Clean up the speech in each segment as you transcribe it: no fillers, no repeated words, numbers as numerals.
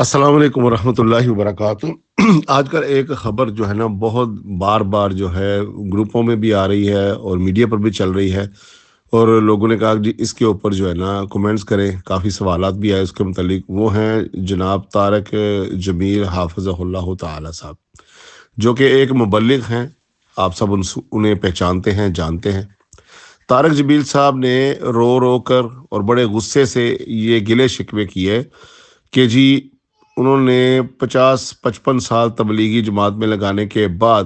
السلام علیکم ورحمۃ اللہ وبرکاتہ۔ آج کل ایک خبر جو ہے نا بہت بار بار جو ہے گروپوں میں بھی آ رہی ہے اور میڈیا پر بھی چل رہی ہے، اور لوگوں نے کہا جی اس کے اوپر جو ہے نا کومنٹس کریں، کافی سوالات بھی آئے اس کے متعلق۔ وہ ہیں جناب طارق جمیل حافظہ اللہ تعالی صاحب، جو کہ ایک مبلغ ہیں۔ آپ سب انہیں پہچانتے ہیں، جانتے ہیں۔ طارق جمیل صاحب نے رو رو کر اور بڑے غصے سے یہ گلے شکوے کیے کہ جی انہوں نے 50-55 سال تبلیغی جماعت میں لگانے کے بعد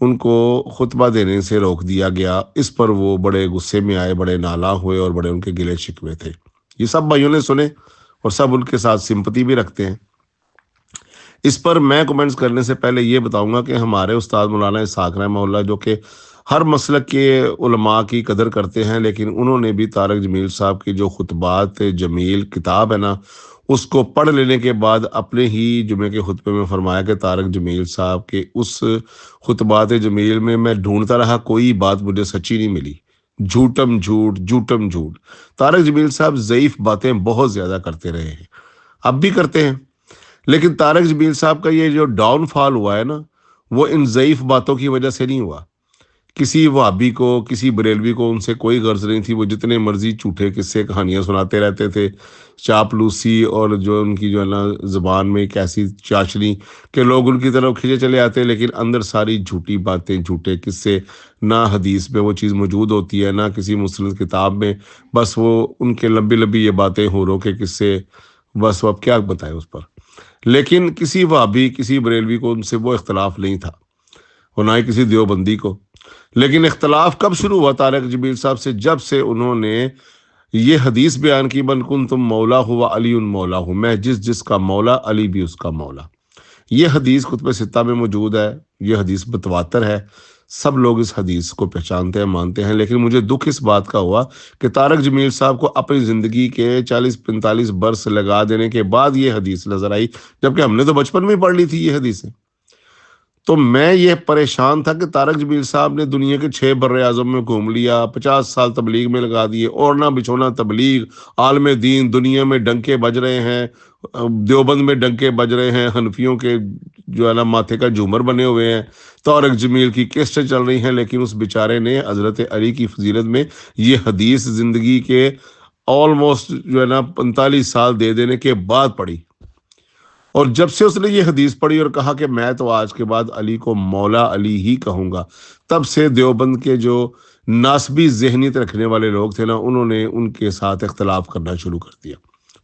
ان کو خطبہ دینے سے روک دیا گیا۔ اس پر وہ بڑے غصے میں آئے، بڑے نالاں ہوئے اور بڑے ان کے گلے شکوے تھے۔ یہ سب بھائیوں نے سنے اور سب ان کے ساتھ سمپتی بھی رکھتے ہیں۔ اس پر میں کومنٹس کرنے سے پہلے یہ بتاؤں گا کہ ہمارے استاد مولانا اسحاق رحمہ اللہ، جو کہ ہر مسلک کے علماء کی قدر کرتے ہیں، لیکن انہوں نے بھی طارق جمیل صاحب کی جو خطبات جمیل کتاب ہے نا، اس کو پڑھ لینے کے بعد اپنے ہی جمعے کے خطبے میں فرمایا کہ طارق جمیل صاحب کے اس خطبات جمیل میں ڈھونڈتا رہا، کوئی بات مجھے سچی نہیں ملی، جھوٹم جھوٹ جھوٹم جھوٹ۔ طارق جمیل صاحب ضعیف باتیں بہت زیادہ کرتے رہے ہیں، اب بھی کرتے ہیں، لیکن طارق جمیل صاحب کا یہ جو ڈاؤن فال ہوا ہے نا، وہ ان ضعیف باتوں کی وجہ سے نہیں ہوا۔ کسی وہابی کو، کسی بریلوی کو ان سے کوئی غرض نہیں تھی، وہ جتنے مرضی جھوٹے قصے کہانیاں سناتے رہتے تھے۔ چاپلوسی اور جو ان کی جو ہے نا زبان میں ایک ایسی چاشنی کہ لوگ ان کی طرف کھینچے چلے آتے، لیکن اندر ساری جھوٹی باتیں، جھوٹے قصے۔ نہ حدیث میں وہ چیز موجود ہوتی ہے، نہ کسی مستند کتاب میں، بس وہ ان کے لمبی لمبی یہ باتیں، ہوروں کے قصے، بس وہ اب کیا بتائے اس پر۔ لیکن کسی وہابی، کسی بریلوی کو ان سے وہ اختلاف نہیں تھا، اور نہ ہی کسی دیوبندی کو۔ لیکن اختلاف کب شروع ہوا طارق جمیل صاحب سے؟ جب سے انہوں نے یہ حدیث بیان کی، من کنتم مولا ہوا علی مولا ہوں، میں جس کا مولا، علی بھی اس کا مولا۔ یہ حدیث کتب ستہ میں موجود ہے، یہ حدیث متواتر ہے، سب لوگ اس حدیث کو پہچانتے ہیں، مانتے ہیں۔ لیکن مجھے دکھ اس بات کا ہوا کہ طارق جمیل صاحب کو اپنی زندگی کے 40-45 برس لگا دینے کے بعد یہ حدیث نظر آئی، جبکہ ہم نے تو بچپن میں پڑھ لی تھی یہ حدیثیں۔ تو میں یہ پریشان تھا کہ طارق جمیل صاحب نے دنیا کے 6 بر اعظم میں گھوم لیا، 50 سال تبلیغ میں لگا دیے، اور نہ بچھونا تبلیغ، عالم دین، دنیا میں ڈنکے بج رہے ہیں، دیوبند میں ڈنکے بج رہے ہیں، حنفیوں کے جو ہے نا ماتھے کا جھومر بنے ہوئے ہیں، طارق جمیل کی کیسٹیں چل رہی ہیں، لیکن اس بیچارے نے حضرت علی کی فضیلت میں یہ حدیث زندگی کے آلموسٹ جو ہے نا 45 سال دے دینے کے بعد پڑھی۔ اور جب سے اس نے یہ حدیث پڑھی اور کہا کہ میں تو آج کے بعد علی کو مولا علی ہی کہوں گا، تب سے دیوبند کے جو ناسبی ذہنیت رکھنے والے لوگ تھے نا، انہوں نے ان کے ساتھ اختلاف کرنا شروع کر دیا۔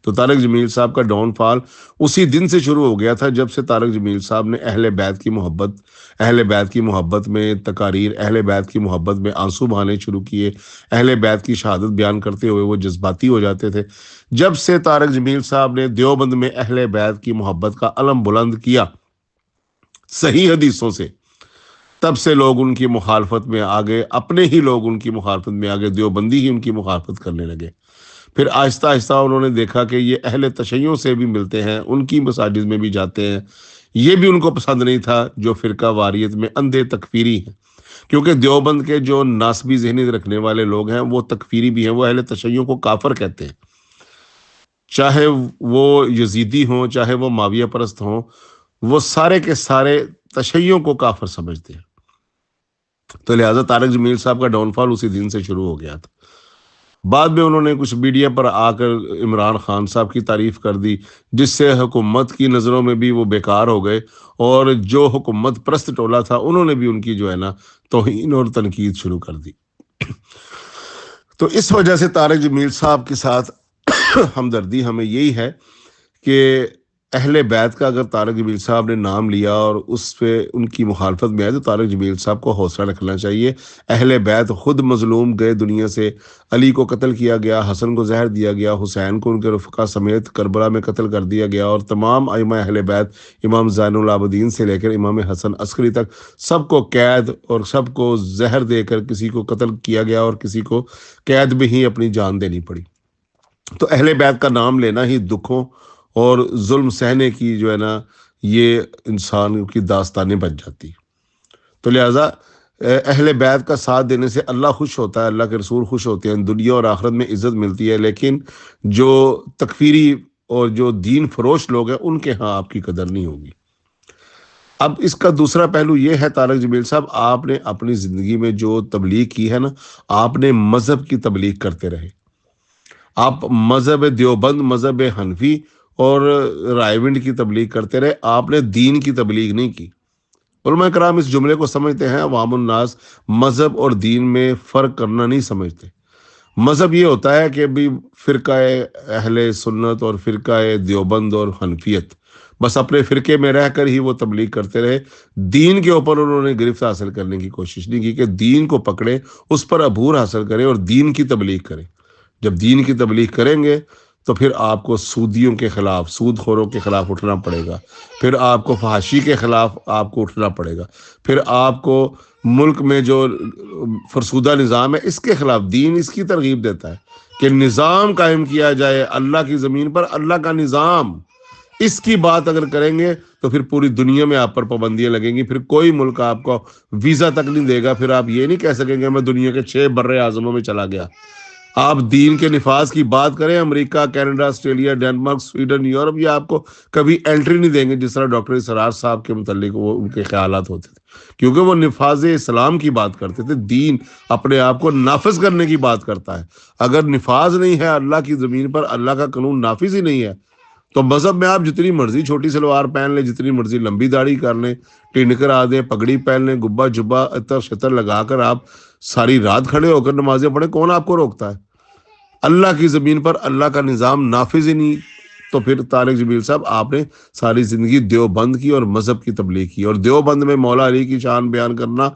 تو طارق جمیل صاحب کا ڈاؤن فال اسی دن سے شروع ہو گیا تھا، جب سے طارق جمیل صاحب نے اہل بیت کی محبت میں تقاریر، اہل بیت کی محبت میں آنسو بہانے شروع کیے، اہل بیت کی شہادت بیان کرتے ہوئے وہ جذباتی ہو جاتے تھے۔ جب سے طارق جمیل صاحب نے دیوبند میں اہل بیت کی محبت کا علم بلند کیا صحیح حدیثوں سے، تب سے لوگ ان کی مخالفت میں آگے، اپنے ہی لوگ ان کی مخالفت میں آگے، دیوبندی ہی ان کی مخالفت کرنے لگے۔ پھر آہستہ آہستہ انہوں نے دیکھا کہ یہ اہل تشیع سے بھی ملتے ہیں، ان کی مساجد میں بھی جاتے ہیں۔ یہ بھی ان کو پسند نہیں تھا، جو فرقہ واریت میں اندھے تکفیری ہیں، کیونکہ دیوبند کے جو ناسبی ذہنیت رکھنے والے لوگ ہیں وہ تکفیری بھی ہیں، وہ اہل تشیع کو کافر کہتے ہیں، چاہے وہ یزیدی ہوں، چاہے وہ معاویہ پرست ہوں، وہ سارے کے سارے تشیع کو کافر سمجھتے ہیں۔ تو لہٰذا طارق جمیل صاحب کا ڈاؤن فال اسی دن سے شروع ہو گیا تھا۔ بعد میں انہوں نے کچھ میڈیا پر آ کر عمران خان صاحب کی تعریف کر دی، جس سے حکومت کی نظروں میں بھی وہ بیکار ہو گئے، اور جو حکومت پرست ٹولہ تھا انہوں نے بھی ان کی جو ہے نا توہین اور تنقید شروع کر دی۔ تو اس وجہ سے طارق جمیل صاحب کے ساتھ ہمدردی ہمیں یہی ہے کہ اہل بیت کا اگر طارق جمیل صاحب نے نام لیا اور اس پہ ان کی مخالفت میں آئے، تو طارق جمیل صاحب کو حوصلہ رکھنا چاہیے۔ اہل بیت خود مظلوم گئے دنیا سے، علی کو قتل کیا گیا، حسن کو زہر دیا گیا، حسین کو ان کے رفقا سمیت کربلا میں قتل کر دیا گیا، اور تمام ائمہ اہل بیت، امام زین العابدین سے لے کر امام حسن عسکری تک، سب کو قید اور سب کو زہر دے کر کسی کو قتل کیا گیا، اور کسی کو قید میں ہی اپنی جان دینی پڑی۔ تو اہل بیت کا نام لینا ہی دکھوں اور ظلم سہنے کی جو ہے نا یہ انسان کی داستانیں بن جاتی۔ تو لہٰذا اہل بیت کا ساتھ دینے سے اللہ خوش ہوتا ہے، اللہ کے رسول خوش ہوتے ہیں، دنیا اور آخرت میں عزت ملتی ہے۔ لیکن جو تکفیری اور جو دین فروش لوگ ہیں ان کے ہاں آپ کی قدر نہیں ہوگی۔ اب اس کا دوسرا پہلو یہ ہے طارق جمیل صاحب، آپ نے اپنی زندگی میں جو تبلیغ کی ہے نا، آپ نے مذہب کی تبلیغ کرتے رہے۔ آپ مذہب دیوبند، مذہب حنفی اور رائے کی تبلیغ کرتے رہے، آپ نے دین کی تبلیغ نہیں کی۔ علماء کرام اس جملے کو سمجھتے ہیں، عوام الناس مذہب اور دین میں فرق کرنا نہیں سمجھتے۔ مذہب یہ ہوتا ہے کہ بھی فرقہ اہل سنت اور فرقہ دیوبند اور حنفیت، بس اپنے فرقے میں رہ کر ہی وہ تبلیغ کرتے رہے۔ دین کے اوپر انہوں نے گرفت حاصل کرنے کی کوشش نہیں کی کہ دین کو پکڑے، اس پر عبور حاصل کرے اور دین کی تبلیغ کرے۔ جب دین کی تبلیغ کریں گے تو پھر آپ کو سودیوں کے خلاف، سود خوروں کے خلاف اٹھنا پڑے گا، پھر آپ کو فحاشی کے خلاف آپ کو اٹھنا پڑے گا، پھر آپ کو ملک میں جو فرسودہ نظام ہے اس کے خلاف۔ دین اس کی ترغیب دیتا ہے کہ نظام قائم کیا جائے اللہ کی زمین پر، اللہ کا نظام، اس کی بات اگر کریں گے تو پھر پوری دنیا میں آپ پر پابندیاں لگیں گی، پھر کوئی ملک آپ کو ویزا تک نہیں دے گا، پھر آپ یہ نہیں کہہ سکیں گے میں دنیا کے 6 بر اعظموں میں چلا گیا۔ آپ دین کے نفاذ کی بات کریں، امریکہ، کینیڈا، آسٹریلیا، ڈنمارک، سویڈن، یورپ، یہ آپ کو کبھی انٹری نہیں دیں گے، جس طرح ڈاکٹر اسرار صاحب کے متعلق وہ ان کے خیالات ہوتے تھے، کیونکہ وہ نفاذ اسلام کی بات کرتے تھے۔ دین اپنے آپ کو نافذ کرنے کی بات کرتا ہے۔ اگر نفاذ نہیں ہے اللہ کی زمین پر، اللہ کا قانون نافذ ہی نہیں ہے، تو مذہب میں آپ جتنی مرضی چھوٹی سلوار پہن لیں، جتنی مرضی لمبی داڑھی کر لیں، ٹنڈ کرا دیں، پگڑی پہن لیں، گبا جبا عطر شطر لگا کر آپ ساری رات کھڑے ہو کر نمازیں پڑھیں، کون آپ کو روکتا ہے؟ اللہ کی زمین پر اللہ کا نظام نافذ ہی نہیں۔ تو پھر طارق جمیل صاحب آپ نے ساری زندگی دیوبند کی اور مذہب کی تبلیغ کی، اور دیوبند میں مولا علی کی شان بیان کرنا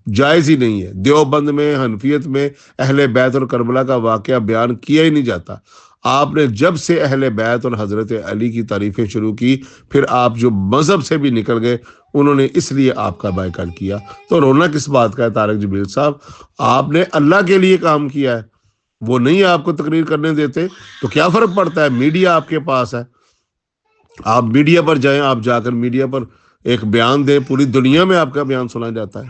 جائز ہی نہیں ہے۔ دیوبند میں، حنفیت میں اہل بیت اور کربلا کا واقعہ بیان کیا ہی نہیں جاتا۔ آپ نے جب سے اہل بیت اور حضرت علی کی تعریفیں شروع کی، پھر آپ جو مذہب سے بھی نکل گئے، انہوں نے اس لیے آپ کا بائیکاٹ کیا۔ تو رونا کس بات کا ہے طارق جمیل صاحب؟ آپ نے اللہ کے لیے کام کیا ہے، وہ نہیں آپ کو تقریر کرنے دیتے، تو کیا فرق پڑتا ہے؟ میڈیا آپ کے پاس ہے، آپ میڈیا پر جائیں، آپ جا کر میڈیا پر ایک بیان دیں، پوری دنیا میں آپ کا بیان سنا جاتا ہے۔